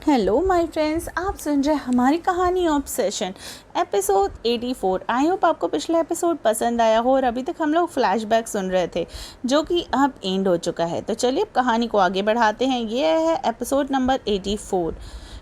Hello my friends, आप सुन रहे हैं हमारी कहानी ऑब्सेशन एपिसोड 84। आई होप आपको पिछला एपिसोड पसंद आया हो और अभी तक हम लोग फ्लैशबैक सुन रहे थे जो कि अब एंड हो चुका है। तो चलिए अब कहानी को आगे बढ़ाते हैं। ये है एपिसोड नंबर 84।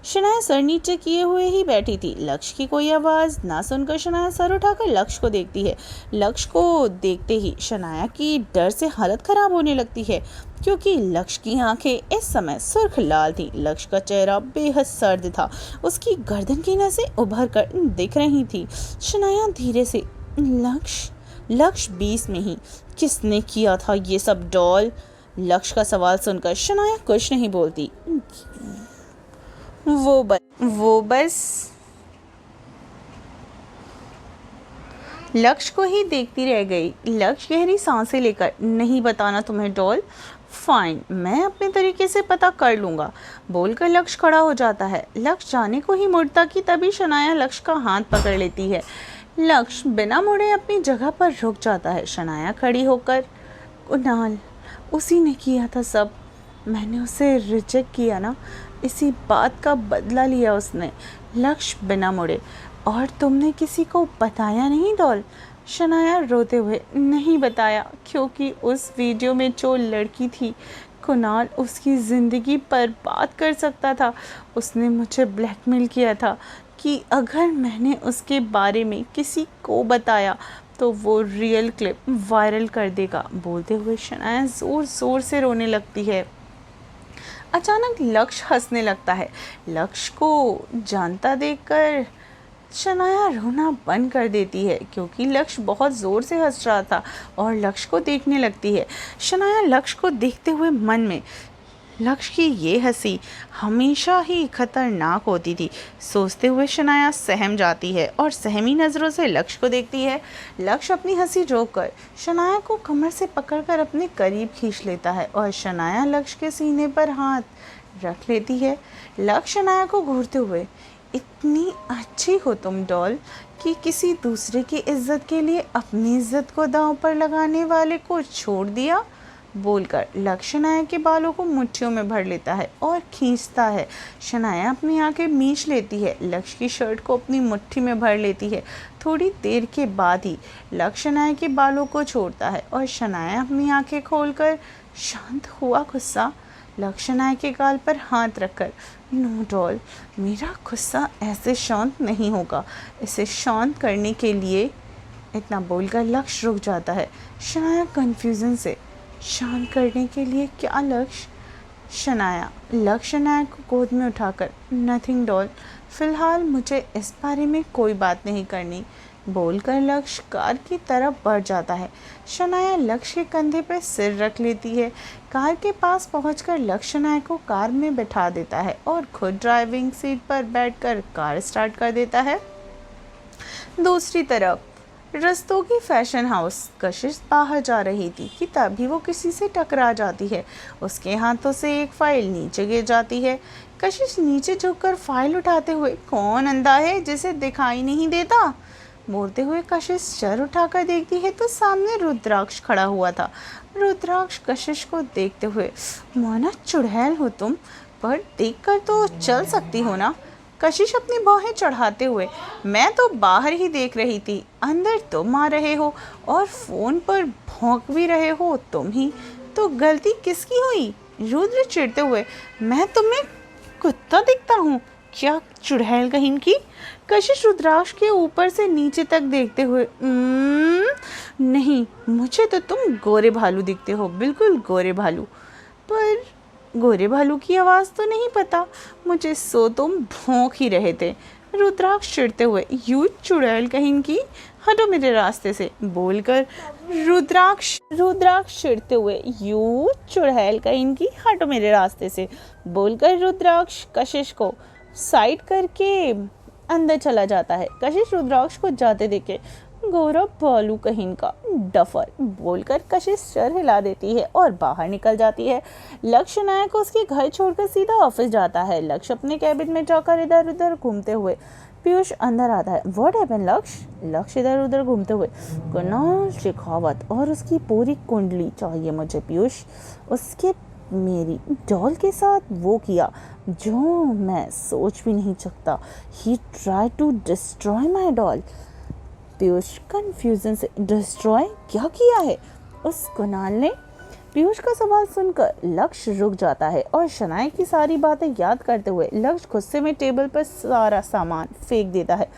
शनाया सर नीचे किए हुए ही बैठी थी। लक्ष्य की कोई आवाज़ ना सुनकर शनाया सर उठाकर लक्ष्य को देखती है। लक्ष्य को देखते ही शनाया की डर से हालत ख़राब होने लगती है क्योंकि लक्ष्य की आंखें इस समय सुर्ख लाल थी। लक्ष्य का चेहरा बेहद सर्द था। उसकी गर्दन की नसें उभर कर दिख रही थी। शनाया धीरे से लक्ष्य 20 में ही किसने किया था ये सब डॉल? लक्ष्य का सवाल सुनकर शनाया कुछ नहीं बोलती। वो बस लक्ष्य को ही देखती रह गई। लक्ष्य गहरी सांसें लेकर, नहीं बताना तुम्हें डॉल। फाइन, मैं अपने तरीके से पता कर लूँगा, बोलकर लक्ष्य खड़ा हो जाता है। लक्ष्य जाने को ही मुड़ता कि तभी शनाया लक्ष्य का हाथ पकड़ लेती है। लक्ष्य बिना मुड़े अपनी जगह पर रुक जाता है। शनाया खड़ी होकर, कुणाल उसी ने किया था सब, मैंने उसे रिजेक्ट किया ना, इसी बात का बदला लिया उसने। लक्ष्य बिना मुड़े, और तुमने किसी को बताया नहीं डॉल? शनाया रोते हुए, नहीं बताया क्योंकि उस वीडियो में जो लड़की थी कुणाल उसकी ज़िंदगी बर्बाद कर सकता था। उसने मुझे ब्लैकमेल किया था कि अगर मैंने उसके बारे में किसी को बताया तो वो रियल क्लिप वायरल कर देगा। बोलते हुए शनाया ज़ोर ज़ोर से रोने लगती है। अचानक लक्ष्य हंसने लगता है। लक्ष्य को जानता देखकर शनाया रोना बंद कर देती है क्योंकि लक्ष्य बहुत ज़ोर से हंस रहा था और लक्ष्य को देखने लगती है। शनाया लक्ष्य को देखते हुए मन में, लक्ष्य की ये हंसी हमेशा ही खतरनाक होती थी सोचते हुए शनाया सहम जाती है और सहमी नज़रों से लक्ष्य को देखती है। लक्ष्य अपनी हंसी रोककर शनाया को कमर से पकड़कर अपने करीब खींच लेता है और शनाया लक्ष्य के सीने पर हाथ रख लेती है। लक्ष्य शनाया को घूरते हुए, इतनी अच्छी हो तुम डॉल कि किसी दूसरे की इज्जत के लिए अपनी इज्जत को दांव पर लगाने वाले को छोड़ दिया, बोलकर लक्ष्य शनाया के बालों को मुट्ठियों में भर लेता है और खींचता है। शनाया अपनी आंखें मींच लेती है, लक्ष्य की शर्ट को अपनी मुट्ठी में भर लेती है। थोड़ी देर के बाद ही लक्ष्य शनाया के बालों को छोड़ता है और शनाया अपनी आंखें खोलकर, शांत हुआ गुस्सा? लक्ष्य शनाया के गाल पर हाथ रखकर, नो डॉल, मेरा गुस्सा ऐसे शांत नहीं होगा, इसे शांत करने के लिए, इतना बोलकर लक्ष्य रुक जाता है। शनाया कन्फ्यूज़न से, शांत करने के लिए क्या लक्ष्य? लक्ष्य शनाया को गोद में उठाकर, नथिंग डॉल, फ़िलहाल मुझे इस बारे में कोई बात नहीं करनी, बोलकर लक्ष्य कार की तरफ बढ़ जाता है। शनाया लक्ष्य के कंधे पर सिर रख लेती है। कार के पास पहुंचकर लक्ष्य शनाया को कार में बैठा देता है और खुद ड्राइविंग सीट पर बैठकर कार स्टार्ट कर देता है। दूसरी तरफ रस्तोगी फैशन हाउस, कशिश बाहर जा रही थी कि तभी वो किसी से टकरा जाती है। उसके हाथों से एक फाइल नीचे गिर जाती है। कशिश नीचे झुककर फाइल उठाते हुए, कौन अंधा है जिसे दिखाई नहीं देता? बोलते हुए कशिश सर उठाकर देखती है तो सामने रुद्राक्ष खड़ा हुआ था। रुद्राक्ष कशिश को देखते हुए, माना चुड़ैल हो तुम, पर देखकर तो चल सकती हो ना? कशिश अपनी बाहें चढ़ाते हुए, मैं तो बाहर ही देख रही थी, अंदर तुम आ रहे हो और फ़ोन पर भौंक भी रहे हो तुम ही, तो गलती किसकी हुई? रुद्र चिढ़ते हुए, मैं तुम्हें कुत्ता दिखता हूँ क्या, चुड़ैल कहीं की? कशिश रुद्राक्ष के ऊपर से नीचे तक देखते हुए, नहीं, मुझे तो तुम गोरे भालू दिखते हो, बिल्कुल गोरे भालू। पर गोरे भालू की आवाज़ तो नहीं पता मुझे, सो तुम भौंक ही रहे थे। रुद्राक्ष चिढ़ते हुए, यू चुड़ैल कहीं की, हटो मेरे रास्ते से, बोलकर रुद्राक्ष चिढ़ते हुए, यू चुड़ैल कहीं की, हटो मेरे रास्ते से, बोलकर रुद्राक्ष कशिश को साइड करके अंदर चला जाता है। कशिश रुद्राक्ष को जाते देखे, गोरा भालू कहीं का, डफर, बोलकर कशिश सर हिला देती है और बाहर निकल जाती है। लक्ष्य नायक उसके घर छोड़कर सीधा ऑफिस जाता है। लक्ष्य अपने कैबिन में जाकर इधर उधर घूमते हुए, पीयूष अंदर आता है। व्हाट हैपन लक्ष्य इधर उधर घूमते हुए, कुणाल शेखावत और उसकी पूरी कुंडली चाहिए मुझे पीयूष, उसके मेरी डॉल के साथ वो किया जो मैं सोच भी नहीं सकता। He try to destroy my doll. Piyush confusion से, डिस्ट्रॉय क्या किया है उस कुणाल ने? पीयूष का सवाल सुनकर लक्ष्य रुक जाता है और शनाया की सारी बातें याद करते हुए लक्ष्य गुस्से में टेबल पर सारा सामान फेंक देता है।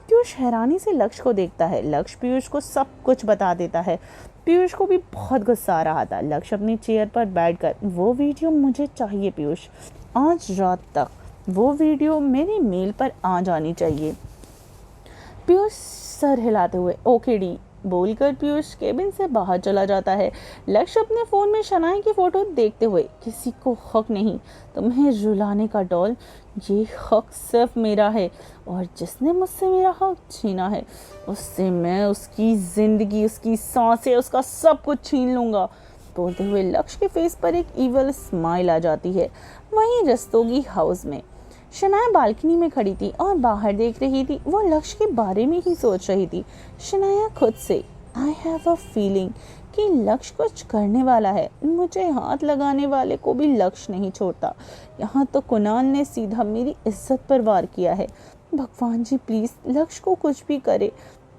पीयूष हैरानी से लक्ष्य को देखता है। लक्ष्य पीयूष को सब कुछ बता देता है। पीयूष को भी बहुत गुस्सा आ रहा था। लक्ष्य अपनी चेयर पर बैठकर, वो वीडियो मुझे चाहिए पीयूष, आज रात तक वो वीडियो मेरे मेल पर आ जानी चाहिए। पीयूष सर हिलाते हुए ओके डी बोलकर पीयूष केबिन से बाहर चला जाता है। लक्ष्य अपने फ़ोन में शनाया की फ़ोटो देखते हुए, किसी को हक नहीं तुम्हें रुलाने का डॉल, ये हक सिर्फ मेरा है और जिसने मुझसे मेरा हक छीना है उससे मैं उसकी ज़िंदगी, उसकी सांसें, उसका सब कुछ छीन लूँगा। बोलते हुए लक्ष्य के फेस पर एक ईवल स्माइल आ जाती है। वहीं रस्तोगी हाउस में शनाया बालकनी में खड़ी थी और बाहर देख रही थी। वो लक्ष्य के बारे में ही सोच रही थी। शनाया खुद से, आई हैव अ फीलिंग कि लक्ष्य कुछ करने वाला है। मुझे हाथ लगाने वाले को भी लक्ष्य नहीं छोड़ता। यहाँ तो कुणाल ने सीधा मेरी इज्जत पर वार किया है। भगवान जी प्लीज़ लक्ष्य को कुछ भी करे,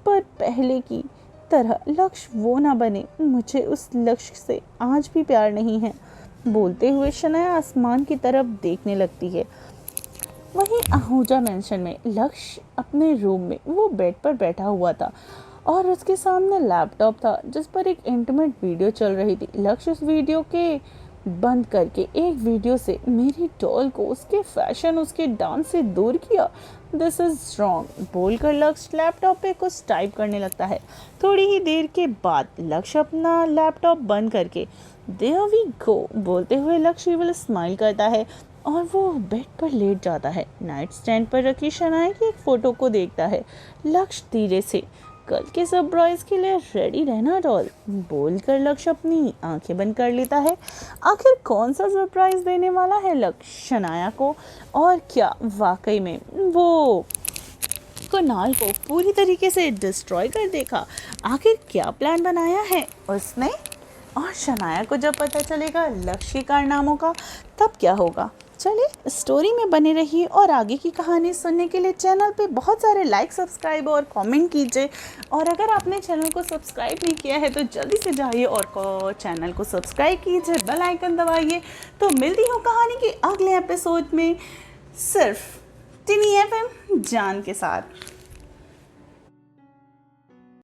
पर पहले की तरह लक्ष्य वो ना बने। मुझे उस लक्ष्य से आज भी प्यार नहीं है। बोलते हुए शनाया आसमान की तरफ देखने लगती है। वहीं आहूजा मेंशन में लक्ष्य अपने रूम में वो बेड पर बैठा हुआ था और उसके सामने लैपटॉप था जिस पर एक इंटीमेट वीडियो चल रही थी। लक्ष्य उस वीडियो के बंद करके एक वीडियो से मेरी डॉल को उसके फैशन, उसके डांस से दूर किया। दिस इज रॉन्ग बोलकर लक्ष्य लैपटॉप पे कुछ टाइप करने लगता है। थोड़ी ही देर के बाद लक्ष्य अपना लैपटॉप बंद करके देयर वी गो बोलते हुए लक्ष्य विल स्माइल करता है और वो बेड पर लेट जाता है। नाइट स्टैंड पर रखी शनाया की एक फ़ोटो को देखता है। लक्ष्य धीरे से, कल के सरप्राइज के लिए रेडी रहना डॉल बोलकर लक्ष्य अपनी आंखें बंद कर लेता है। आखिर कौन सा सरप्राइज देने वाला है लक्ष्य शनाया को, और क्या वाकई में वो कुणाल को पूरी तरीके से डिस्ट्रॉय कर देगा? आखिर क्या प्लान बनाया है उसने? और शनाया को जब पता चलेगा लक्ष्य के कारनामों का, तब क्या होगा? चलिए स्टोरी में बने रहिए और आगे की कहानी सुनने के लिए चैनल पे बहुत सारे लाइक, सब्सक्राइब और कमेंट कीजिए। और अगर आपने चैनल को सब्सक्राइब नहीं किया है तो जल्दी से जाइए और चैनल को सब्सक्राइब कीजिए, बेल आइकन दबाइए। तो मिलती हूँ कहानी के अगले एपिसोड में सिर्फ टिनी एफएम जान के साथ।